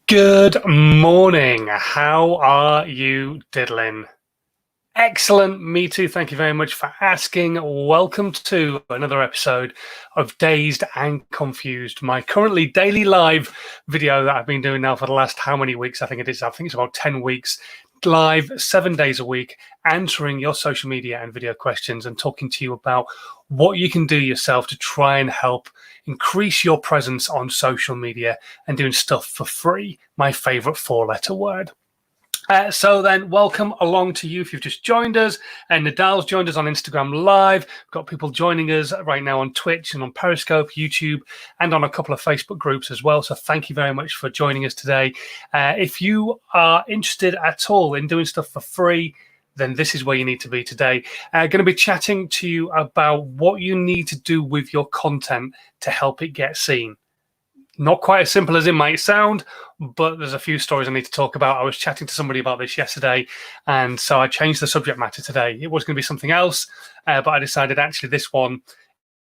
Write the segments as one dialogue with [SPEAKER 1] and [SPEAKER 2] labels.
[SPEAKER 1] Good morning. How are you diddling? Excellent. Me too. Thank you very much for asking. Welcome to another episode of Dazed and Confused, my currently daily live video that I've been doing now for the last how many weeks? I think it's about 10 weeks. Live 7 days a week, answering your social media and video questions and talking to you about what you can do yourself to try and help increase your presence on social media and doing stuff for free. My favorite 4-letter word. So then welcome along to you if you've just joined us. And Nadal's joined us on Instagram Live. We've got people joining us right now on Twitch and on Periscope, YouTube, and on a couple of Facebook groups as well. So thank you very much for joining us today. If you are interested at all in doing stuff for free, then this is where you need to be today. Going to be chatting to you about what you need to do with your content to help it get seen. Not quite as simple as it might sound, but there's a few stories I need to talk about. I was chatting to somebody about this yesterday, and so I changed the subject matter today. It was going to be something else, but I decided actually this one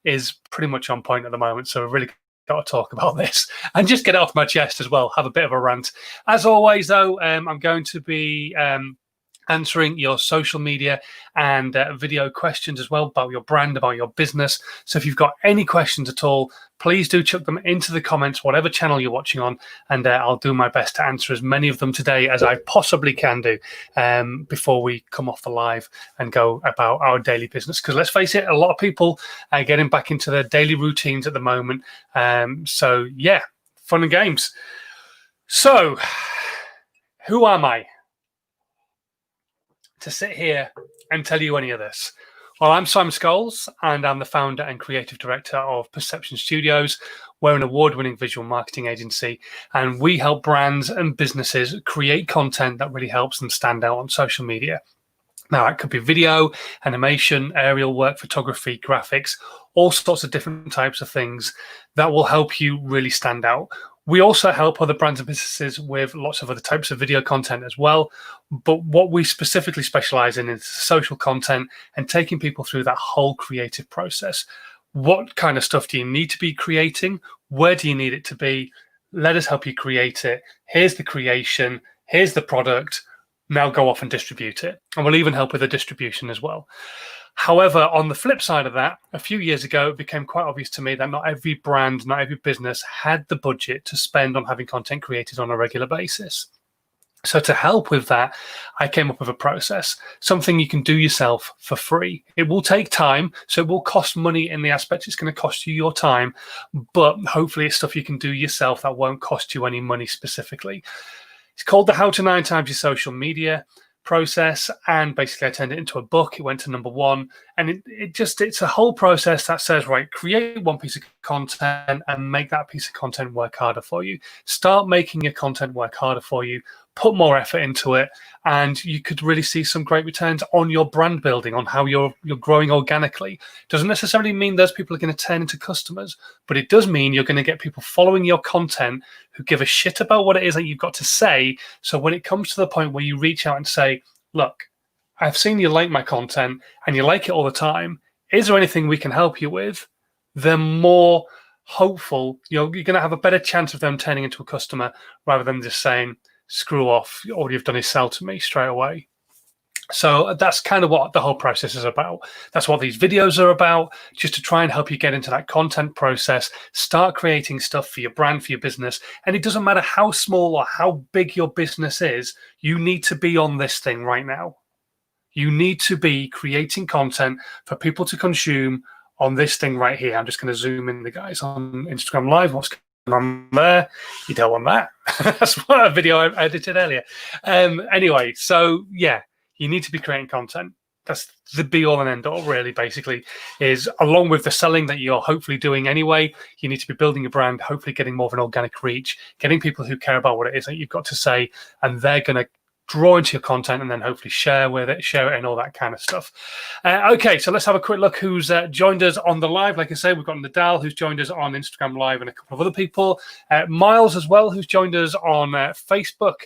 [SPEAKER 1] is pretty much on point at the moment, so I've really got to talk about this and just get it off my chest as well, have a bit of a rant. As always, though, I'm going to be answering your social media and video questions as well about your brand, about your business. So if you've got any questions at all, please do chuck them into the comments, whatever channel you're watching on, and I'll do my best to answer as many of them today as I possibly can do before we come off the live and go about our daily business. Because let's face it, a lot of people are getting back into their daily routines at the moment. So yeah, fun and games. So who am I to sit here and tell you any of this? Well, I'm Simon Scholes, and I'm the founder and creative director of Perception Studios. We're an award-winning visual marketing agency, and we help brands and businesses create content that really helps them stand out on social media. Now, it could be video, animation, aerial work, photography, graphics, all sorts of different types of things that will help you really stand out. We also help other brands and businesses with lots of other types of video content as well. But what we specifically specialize in is social content and taking people through that whole creative process. What kind of stuff do you need to be creating? Where do you need it to be? Let us help you create it. Here's the creation. Here's the product. Now go off and distribute it. And we'll even help with the distribution as well. However, on the flip side of that, a few years ago, it became quite obvious to me that not every brand, not every business had the budget to spend on having content created on a regular basis. So to help with that, I came up with a process, something you can do yourself for free. It will take time, so it will cost money in the aspect it's going to cost you your time, but hopefully it's stuff you can do yourself that won't cost you any money specifically. It's called the How to 9 Times Your Social Media process, and basically I turned it into a book. It went to #1, and it's a whole process that says, right, create one piece of content and make that piece of content work harder for you. Start making your content work harder for you, put more effort into it, and you could really see some great returns on your brand building, on how you're growing organically. Doesn't necessarily mean those people are going to turn into customers, but it does mean you're going to get people following your content who give a shit about what it is that you've got to say. So when it comes to the point where you reach out and say, look, I've seen you like my content and you like it all the time. Is there anything we can help you with? They're more hopeful. You're going to have a better chance of them turning into a customer rather than just saying, screw off, all you've done is sell to me straight away. So that's kind of what the whole process is about. That's what these videos are about, just to try and help you get into that content process, start creating stuff for your brand, for your business. And it doesn't matter how small or how big your business is, you need to be on this thing right now. You need to be creating content for people to consume on this thing right here. I'm just going to zoom in the guys on Instagram Live. What's on there? You don't want that. That's what a video I edited earlier. Anyway, so yeah, you need to be creating content. That's the be all and end all, really, basically, is along with the selling that you're hopefully doing anyway, you need to be building a brand, hopefully getting more of an organic reach, getting people who care about what it is that you've got to say, and they're going to draw into your content and then hopefully share it and all that kind of stuff. Okay, so let's have a quick look who's joined us on the live. Like I say, we've got Nadal, who's joined us on Instagram Live, and a couple of other people. Miles as well, who's joined us on Facebook,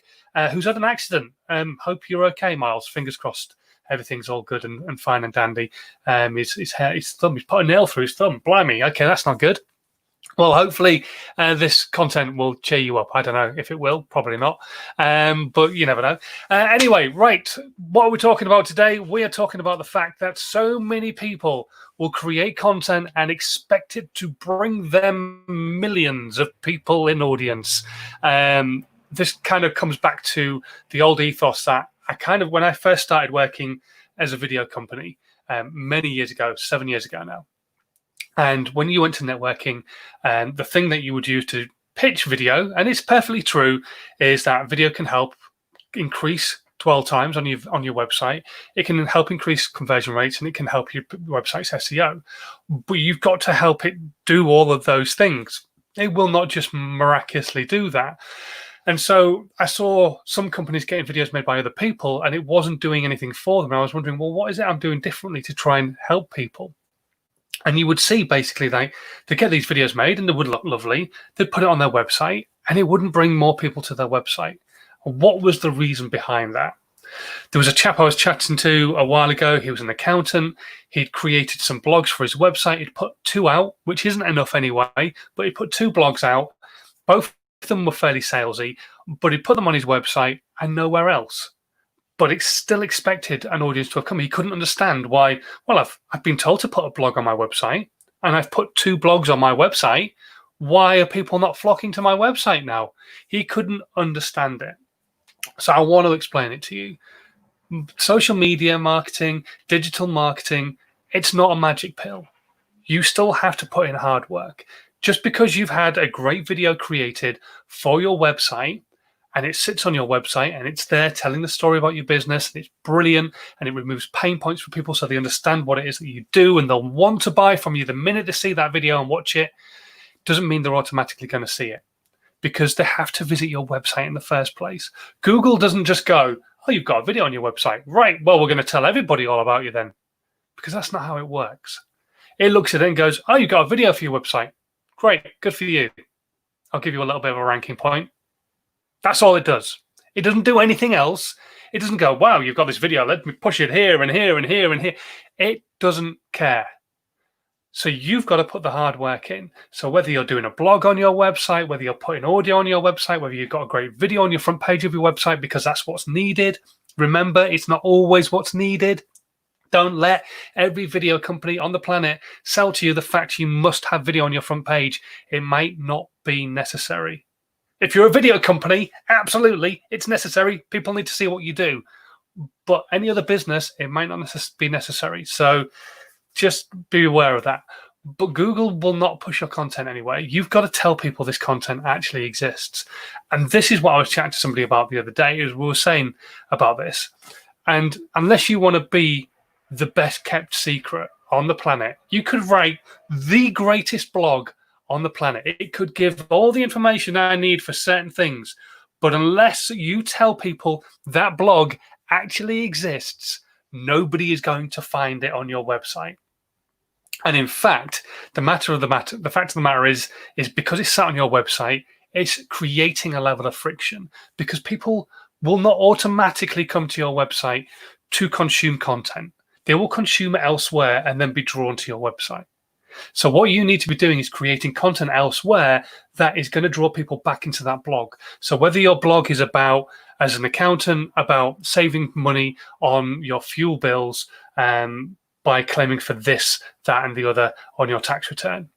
[SPEAKER 1] who's had an accident. Hope you're okay, Miles. Fingers crossed everything's all good and fine and dandy. His thumb, he's put a nail through his thumb. Blimey, okay, that's not good. Well, hopefully this content will cheer you up. I don't know if it will, probably not, but you never know. Anyway, right, what are we talking about today? We are talking about the fact that so many people will create content and expect it to bring them millions of people in audience. This kind of comes back to the old ethos that when I first started working as a video company many years ago, 7 years ago now. And when you went to networking, the thing that you would use to pitch video, and it's perfectly true, is that video can help increase dwell times on your website. It can help increase conversion rates, and it can help your website's SEO. But you've got to help it do all of those things. It will not just miraculously do that. And so I saw some companies getting videos made by other people, and it wasn't doing anything for them. I was wondering, well, what is it I'm doing differently to try and help people? And you would see basically they get these videos made and they would look lovely. They'd put it on their website and it wouldn't bring more people to their website. What was the reason behind that? There was a chap I was chatting to a while ago. He was an accountant. He'd created some blogs for his website. He'd put 2 out, which isn't enough anyway, but he put 2 blogs out. Both of them were fairly salesy, but he put them on his website and nowhere else. But it still expected an audience to have come. He couldn't understand why. Well, I've been told to put a blog on my website, and I've put 2 blogs on my website. Why are people not flocking to my website now? He couldn't understand it. So I want to explain it to you. Social media marketing, digital marketing, it's not a magic pill. You still have to put in hard work. Just because you've had a great video created for your website, and it sits on your website and it's there telling the story about your business, and it's brilliant, and it removes pain points for people so they understand what it is that you do and they'll want to buy from you the minute they see that video and watch it, doesn't mean they're automatically going to see it, because they have to visit your website in the first place. Google doesn't just go, oh, you've got a video on your website. Right, well, we're going to tell everybody all about you then, because that's not how it works. It looks at it and goes, oh, you've got a video for your website. Great, good for you. I'll give you a little bit of a ranking point. That's all it does. It doesn't do anything else. It doesn't go, wow, you've got this video. Let me push it here and here and here and here. It doesn't care. So you've got to put the hard work in. So whether you're doing a blog on your website, whether you're putting audio on your website, whether you've got a great video on your front page of your website because that's what's needed. Remember, it's not always what's needed. Don't let every video company on the planet sell to you the fact you must have video on your front page. It might not be necessary. If you're a video company, absolutely, it's necessary. People need to see what you do. But any other business, it might not be necessary. So just be aware of that. But Google will not push your content anyway. You've got to tell people this content actually exists. And this is what I was chatting to somebody about the other day, as we were saying about this. And unless you want to be the best kept secret on the planet, you could write the greatest blog on the planet. It could give all the information I need for certain things. But unless you tell people that blog actually exists, nobody is going to find it on your website. And in fact, the fact of the matter is because it's sat on your website, it's creating a level of friction, because people will not automatically come to your website to consume content. They will consume it elsewhere and then be drawn to your website. So what you need to be doing is creating content elsewhere that is going to draw people back into that blog. So whether your blog is about, as an accountant, about saving money on your fuel bills by claiming for this, that, and the other on your tax return.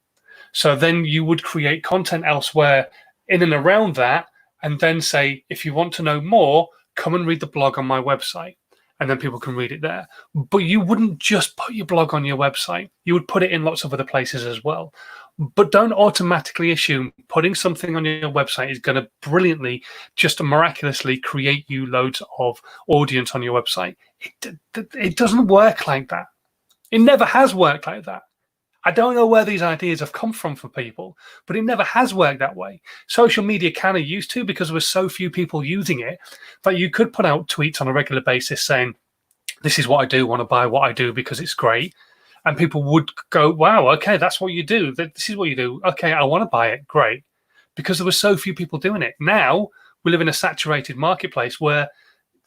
[SPEAKER 1] So then you would create content elsewhere in and around that, and then say, if you want to know more, come and read the blog on my website. And then people can read it there. But you wouldn't just put your blog on your website. You would put it in lots of other places as well. But don't automatically assume putting something on your website is going to brilliantly, just miraculously create you loads of audience on your website. It doesn't work like that. It never has worked like that. I don't know where these ideas have come from for people, but it never has worked that way. Social media kind of used to, because there were so few people using it, that you could put out tweets on a regular basis saying, this is what I do, want to buy what I do because it's great. And people would go, wow, okay, that's what you do. This is what you do. Okay, I want to buy it. Great. Because there were so few people doing it. Now we live in a saturated marketplace where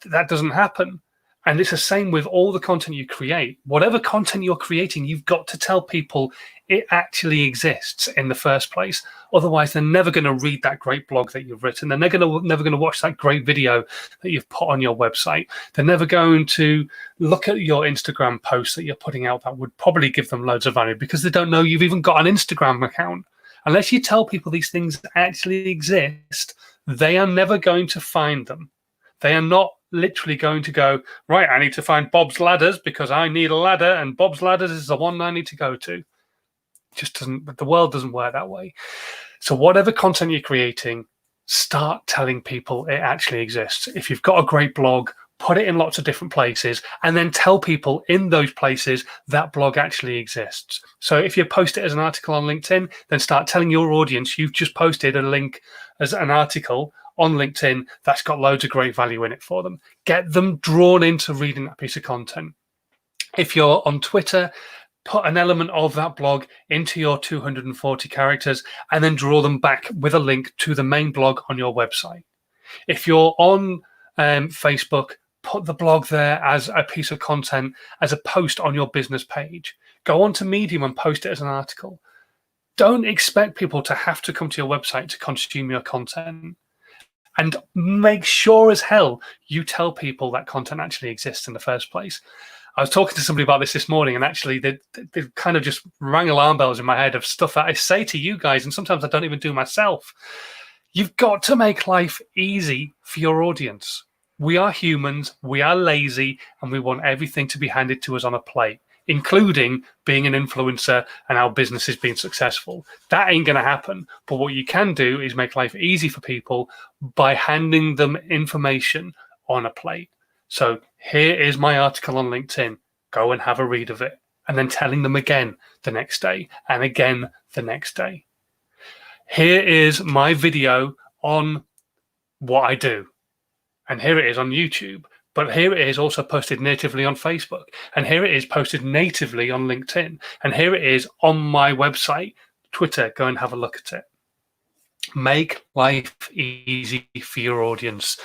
[SPEAKER 1] that doesn't happen. And it's the same with all the content you create. Whatever content you're creating, you've got to tell people it actually exists in the first place. Otherwise, they're never going to read that great blog that you've written. They're never going to watch that great video that you've put on your website. They're never going to look at your Instagram posts that you're putting out that would probably give them loads of value, because they don't know you've even got an Instagram account. Unless you tell people these things actually exist, they are never going to find them. They are not literally going to go, right, I need to find Bob's Ladders because I need a ladder, and Bob's Ladders is the one I need to go to. It just doesn't, the world doesn't work that way. So whatever content you're creating, start telling people it actually exists. If you've got a great blog, put it in lots of different places, and then tell people in those places that blog actually exists. So if you post it as an article on LinkedIn, then start telling your audience you've just posted a link as an article on LinkedIn that's got loads of great value in it for them. Get them drawn into reading that piece of content. If you're on Twitter, put an element of that blog into your 240 characters and then draw them back with a link to the main blog on your website. If you're on Facebook, put the blog there as a piece of content, as a post on your business page. Go on to Medium and post it as an article. Don't expect people to have to come to your website to consume your content. And make sure as hell you tell people that content actually exists in the first place. I was talking to somebody about this morning, and actually they kind of just rang alarm bells in my head of stuff that I say to you guys, and sometimes I don't even do myself. You've got to make life easy for your audience. We are humans, we are lazy, and we want everything to be handed to us on a plate, including being an influencer and our business is being successful. That ain't going to happen. But what you can do is make life easy for people by handing them information on a plate. So here is my article on LinkedIn. Go and have a read of it. And then telling them again the next day and again the next day. Here is my video on what I do. And here it is on YouTube. But here it is also posted natively on Facebook. And here it is posted natively on LinkedIn. And here it is on my website, Twitter. Go and have a look at it. Make life easy for your audience.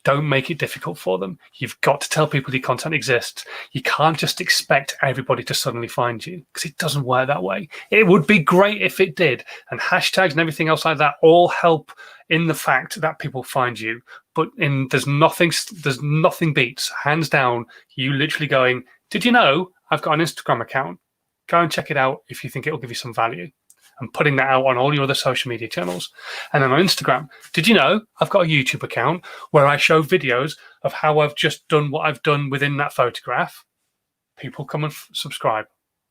[SPEAKER 1] Don't make it difficult for them. You've got to tell people your content exists. You can't just expect everybody to suddenly find you, because it doesn't work that way. It would be great if it did. And hashtags and everything else like that all help in the fact that people find you. But there's nothing beats, hands down, you literally going, did you know I've got an Instagram account? Go and check it out if you think it'll give you some value. And putting that out on all your other social media channels. And then on Instagram, did you know I've got a YouTube account where I show videos of how I've just done what I've done within that photograph? People come and subscribe.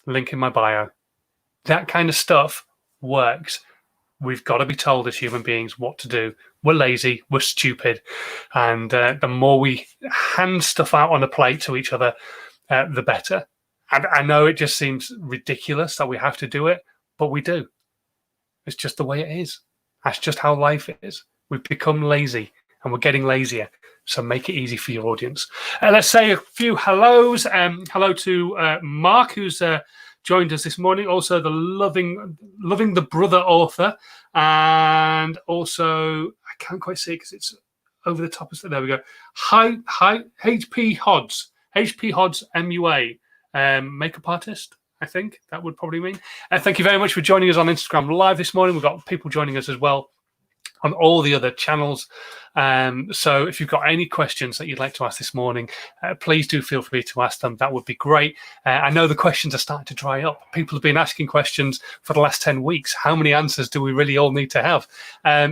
[SPEAKER 1] Link in my bio. That kind of stuff works. We've got to be told as human beings what to do. We're lazy, we're stupid. And the more we hand stuff out on a plate to each other, the better. And I know it just seems ridiculous that we have to do it, but we do. It's just the way it is. That's just how life is. We've become lazy and we're getting lazier. So make it easy for your audience. Let's say a few hellos. Hello to Mark, who's joined us this morning. Also the loving the brother author. And also, I can't quite see it because it's over the top. There we go. Hi, HP Hodds. HP Hodds MUA. Makeup artist. I think that would probably mean. Thank you very much for joining us on Instagram Live this morning. We've got people joining us as well on all the other channels. So if you've got any questions that you'd like to ask this morning, please do feel free to ask them. That would be great. I know the questions are starting to dry up. People have been asking questions for the last 10 weeks. How many answers do we really all need to have?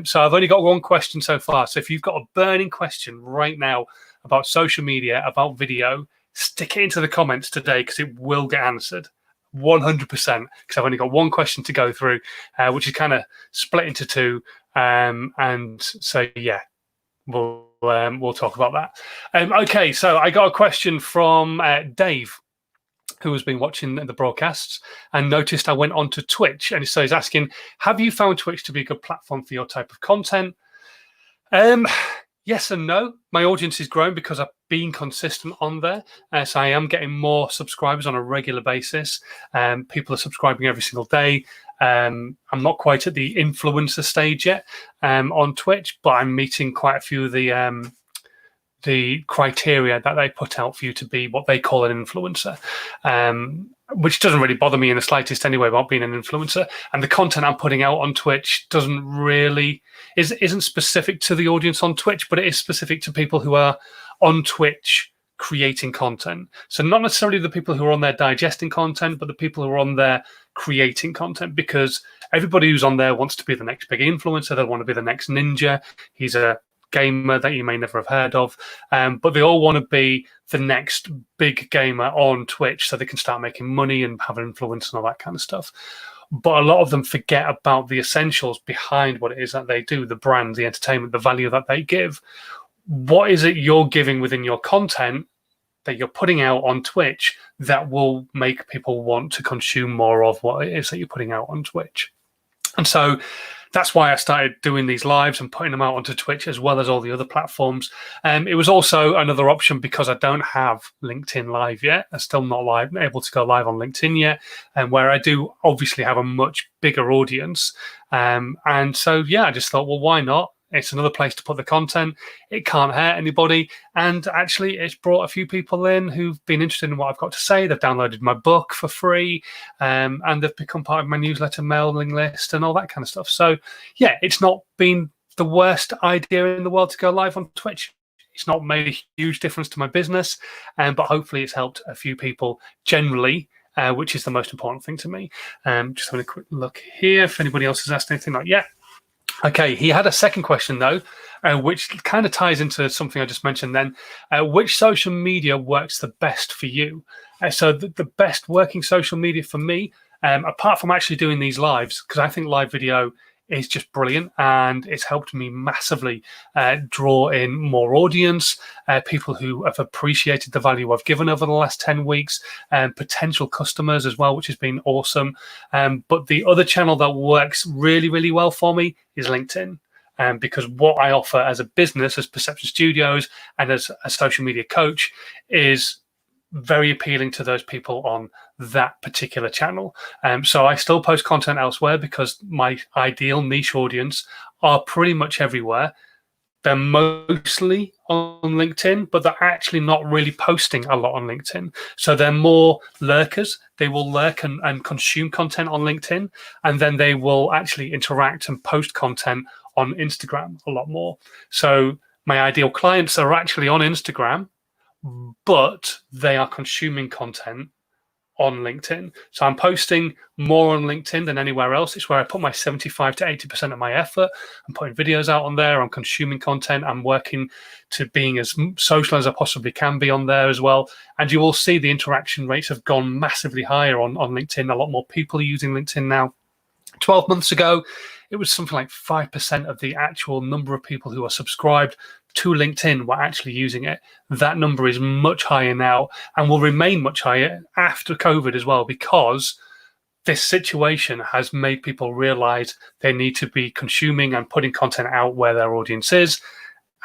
[SPEAKER 1] So I've only got one question so far. So if you've got a burning question right now about social media, about video, stick it into the comments today because it will get answered. 100%, because I've only got one question to go through, which is kind of split into two. And so, yeah, we'll talk about that. Okay, so I got a question from Dave, who has been watching the broadcasts and noticed I went onto Twitch. And so he's asking, have you found Twitch to be a good platform for your type of content? Yes and no. My audience is growing because I've been consistent on there. So I am getting more subscribers on a regular basis. People are subscribing every single day. I'm not quite at the influencer stage yet on Twitch, but I'm meeting quite a few of the the criteria that they put out for you to be what they call an influencer, which doesn't really bother me in the slightest anyway about being an influencer. And the content I'm putting out on Twitch isn't specific to the audience on Twitch, but it is specific to people who are on Twitch creating content. So not necessarily the people who are on there digesting content, but the people who are on there creating content, because everybody who's on there wants to be the next big influencer. They want to be the next ninja. He's a gamer that you may never have heard of, but they all want to be the next big gamer on Twitch so they can start making money and have an influence and all that kind of stuff. But a lot of them forget about the essentials behind what it is that they do, the brand, the entertainment, the value that they give. What is it you're giving within your content that you're putting out on Twitch that will make people want to consume more of what it is that you're putting out on Twitch? And so that's why I started doing these lives and putting them out onto Twitch as well as all the other platforms. It was also another option because I don't have LinkedIn Live yet. I'm still not able to go live on LinkedIn yet, and where I do obviously have a much bigger audience. And so, yeah, I just thought, well, why not? It's another place to put the content. It can't hurt anybody. And actually, it's brought a few people in who've been interested in what I've got to say. They've downloaded my book for free, and they've become part of my newsletter mailing list and all that kind of stuff. So, yeah, it's not been the worst idea in the world to go live on Twitch. It's not made a huge difference to my business, but hopefully it's helped a few people generally, which is the most important thing to me. Just having a quick look here if anybody else has asked anything like yet. Okay, he had a second question, though, which kind of ties into something I just mentioned then. Which social media works the best for you? So the best working social media for me, apart from actually doing these lives, because I think live video is just brilliant and it's helped me massively draw in more audience, people who have appreciated the value I've given over the last 10 weeks, and potential customers as well, which has been awesome. But the other channel that works really, really well for me is LinkedIn. Because what I offer as a business, as Perception Studios, and as a social media coach is very appealing to those people on that particular channel. So I still post content elsewhere because my ideal niche audience are pretty much everywhere. They're mostly on LinkedIn, but they're actually not really posting a lot on LinkedIn. So they're more lurkers. They will lurk and consume content on LinkedIn, and then they will actually interact and post content on Instagram a lot more. So my ideal clients are actually on Instagram, but they are consuming content on LinkedIn. So I'm posting more on LinkedIn than anywhere else. It's where I put my 75 to 80% of my effort. I'm putting videos out on there. I'm consuming content. I'm working to being as social as I possibly can be on there as well. And you will see the interaction rates have gone massively higher on LinkedIn. A lot more people are using LinkedIn now. 12 months ago, it was something like 5% of the actual number of people who are subscribed to LinkedIn were actually using it. That number is much higher now and will remain much higher after COVID as well, because this situation has made people realize they need to be consuming and putting content out where their audience is.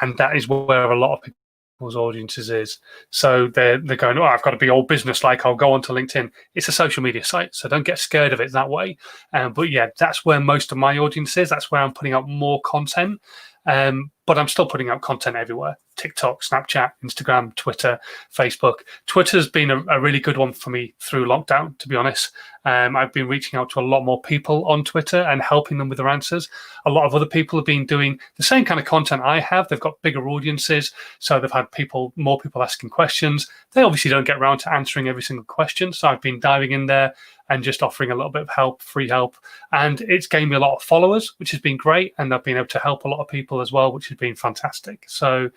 [SPEAKER 1] And that is where a lot of people's audiences is. So they're going, oh, I've got to be all business-like. I'll go onto LinkedIn. It's a social media site, so don't get scared of it that way. But yeah, that's where most of my audience is. That's where I'm putting out more content. But I'm still putting out content everywhere. TikTok, Snapchat, Instagram, Twitter, Facebook. Twitter's been a really good one for me through lockdown, to be honest. I've been reaching out to a lot more people on Twitter and helping them with their answers. A lot of other people have been doing the same kind of content I have. They've got bigger audiences, so they've had more people asking questions. They obviously don't get around to answering every single question, so I've been diving in there and just offering a little bit of help, free help. And it's gained me a lot of followers, which has been great. And I've been able to help a lot of people as well, which has been fantastic. So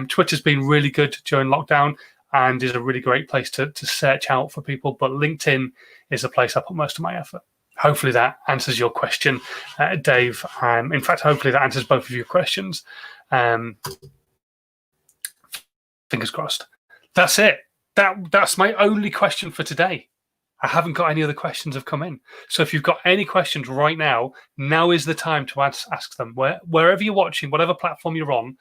[SPEAKER 1] Twitter's been really good during lockdown and is a really great place to search out for people. But LinkedIn is the place I put most of my effort. Hopefully that answers your question, Dave. In fact, hopefully that answers both of your questions. Fingers crossed. That's it. That's my only question for today. I haven't got any other questions have come in. So if you've got any questions right now, now is the time to ask them. Wherever you're watching, whatever platform you're on,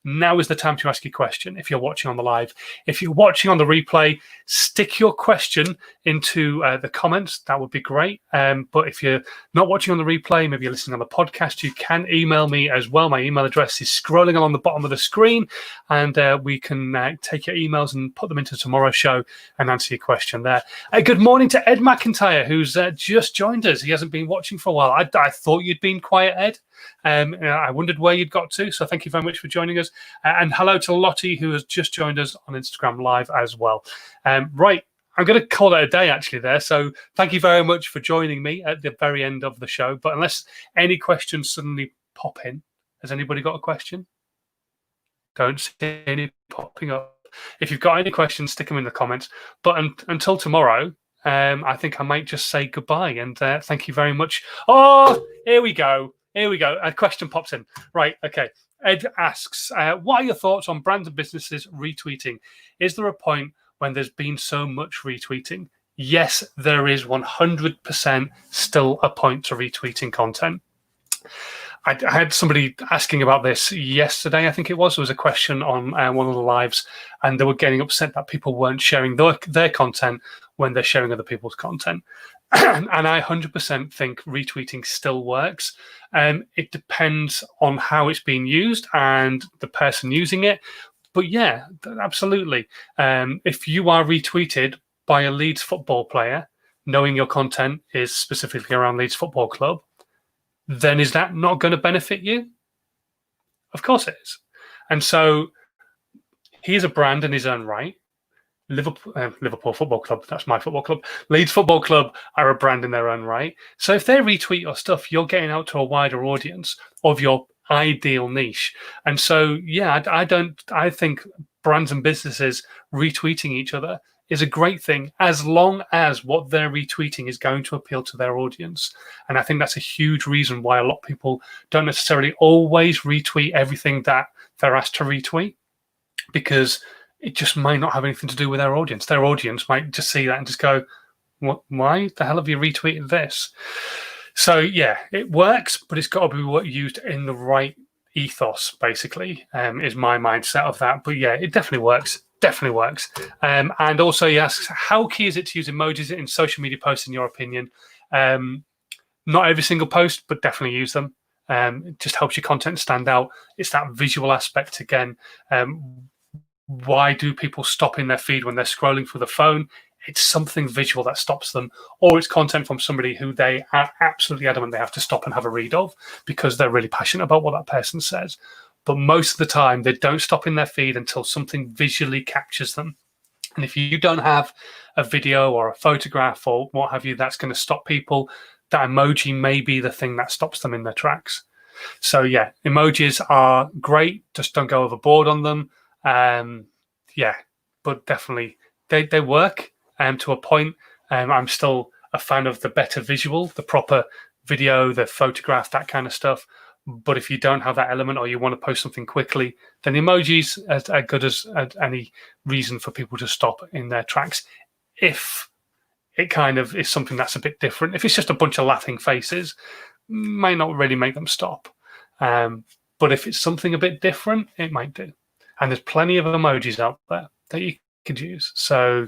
[SPEAKER 1] now is the time to ask your question if you're watching on the live. If you're watching on the replay, stick your question into the comments. That would be great. But if you're not watching on the replay, maybe you're listening on the podcast, you can email me as well. My email address is scrolling along the bottom of the screen, and we can take your emails and put them into tomorrow's show and answer your question there. Good morning to Ed McIntyre, who's just joined us. He hasn't been watching for a while. I thought you'd been quiet, Ed. I wondered where you'd got to, so thank you very much for joining us. And hello to Lottie, who has just joined us on Instagram Live as well. Right, I'm going to call it a day actually there. So thank you very much for joining me at the very end of the show. But unless any questions suddenly pop in, has anybody got a question? Don't see any popping up. If you've got any questions, stick them in the comments. But until tomorrow, I think I might just say goodbye and thank you very much. Oh, here we go. Here we go. A question pops in. Right. Okay. Ed asks, what are your thoughts on brands and businesses retweeting? Is there a point when there's been so much retweeting? Yes, there is 100% still a point to retweeting content. I had somebody asking about this yesterday, I think it was. There was a question on one of the lives, and they were getting upset that people weren't sharing their content when they're sharing other people's content. And I 100% think retweeting still works. It depends on how it's being used and the person using it. But yeah, absolutely. If you are retweeted by a Leeds football player, knowing your content is specifically around Leeds Football Club, then is that not going to benefit you? Of course it is. And so he is a brand in his own right. Liverpool Football Club, that's my football club. Leeds Football Club are a brand in their own right. So if they retweet your stuff, you're getting out to a wider audience of your ideal niche. And so, yeah, I think brands and businesses retweeting each other is a great thing as long as what they're retweeting is going to appeal to their audience. And I think that's a huge reason why a lot of people don't necessarily always retweet everything that they're asked to retweet, because it just might not have anything to do with their audience. Their audience might just see that and just go, "What? Why the hell have you retweeted this?" So yeah, it works, but it's got to be used in the right ethos, basically, is my mindset of that. But yeah, it definitely works. Definitely works. And also he asks, how key is it to use emojis in social media posts, in your opinion? Not every single post, but definitely use them. It just helps your content stand out. It's that visual aspect again. Why do people stop in their feed when they're scrolling through the phone? It's something visual that stops them, or it's content from somebody who they are absolutely adamant they have to stop and have a read of because they're really passionate about what that person says. But most of the time, they don't stop in their feed until something visually captures them. And if you don't have a video or a photograph or what have you, that's going to stop people. That emoji may be the thing that stops them in their tracks. So yeah, emojis are great. Just don't go overboard on them. Yeah, but definitely they work to a point. I'm still a fan of the better visual, the proper video, the photograph, that kind of stuff. But if you don't have that element or you want to post something quickly, then the emojis are good as any reason for people to stop in their tracks. If it kind of is something that's a bit different, if it's just a bunch of laughing faces, might not really make them stop. But if it's something a bit different, it might do. And there's plenty of emojis out there that you could use. So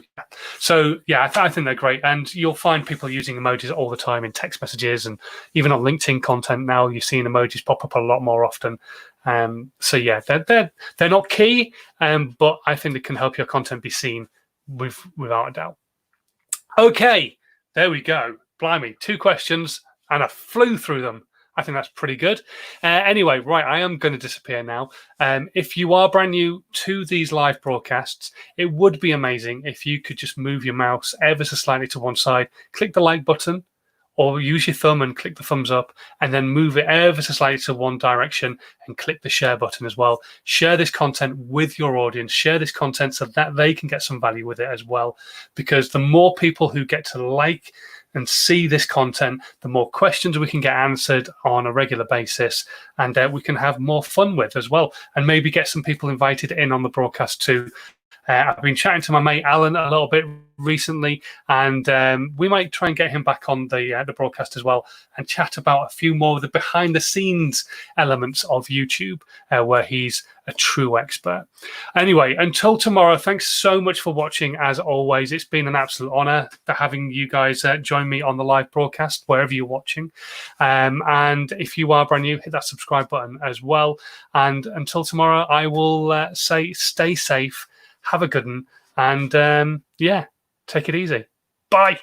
[SPEAKER 1] yeah, I think they're great. And you'll find people using emojis all the time in text messages, and even on LinkedIn content now, you're seeing emojis pop up a lot more often. So yeah, they're not key, but I think they can help your content be seen without a doubt. Okay, there we go. Blimey, 2 questions and I flew through them. I think that's pretty good. Anyway, right, I am going to disappear now. If you are brand new to these live broadcasts, it would be amazing if you could just move your mouse ever so slightly to one side, click the like button, or use your thumb and click the thumbs up, and then move it ever so slightly to one direction and click the share button as well. Share this content with your audience. Share this content so that they can get some value with it as well, because the more people who get to like and see this content, the more questions we can get answered on a regular basis, and we can have more fun with as well, and maybe get some people invited in on the broadcast too. I've been chatting to my mate Alan a little bit recently, and we might try and get him back on the broadcast as well and chat about a few more of the behind the scenes elements of YouTube, where he's a true expert. Anyway, until tomorrow, thanks so much for watching. As always, it's been an absolute honor for having you guys join me on the live broadcast wherever you're watching. And if you are brand new, hit that subscribe button as well. And until tomorrow, I will say stay safe, have a good one, and yeah, take it easy. Bye.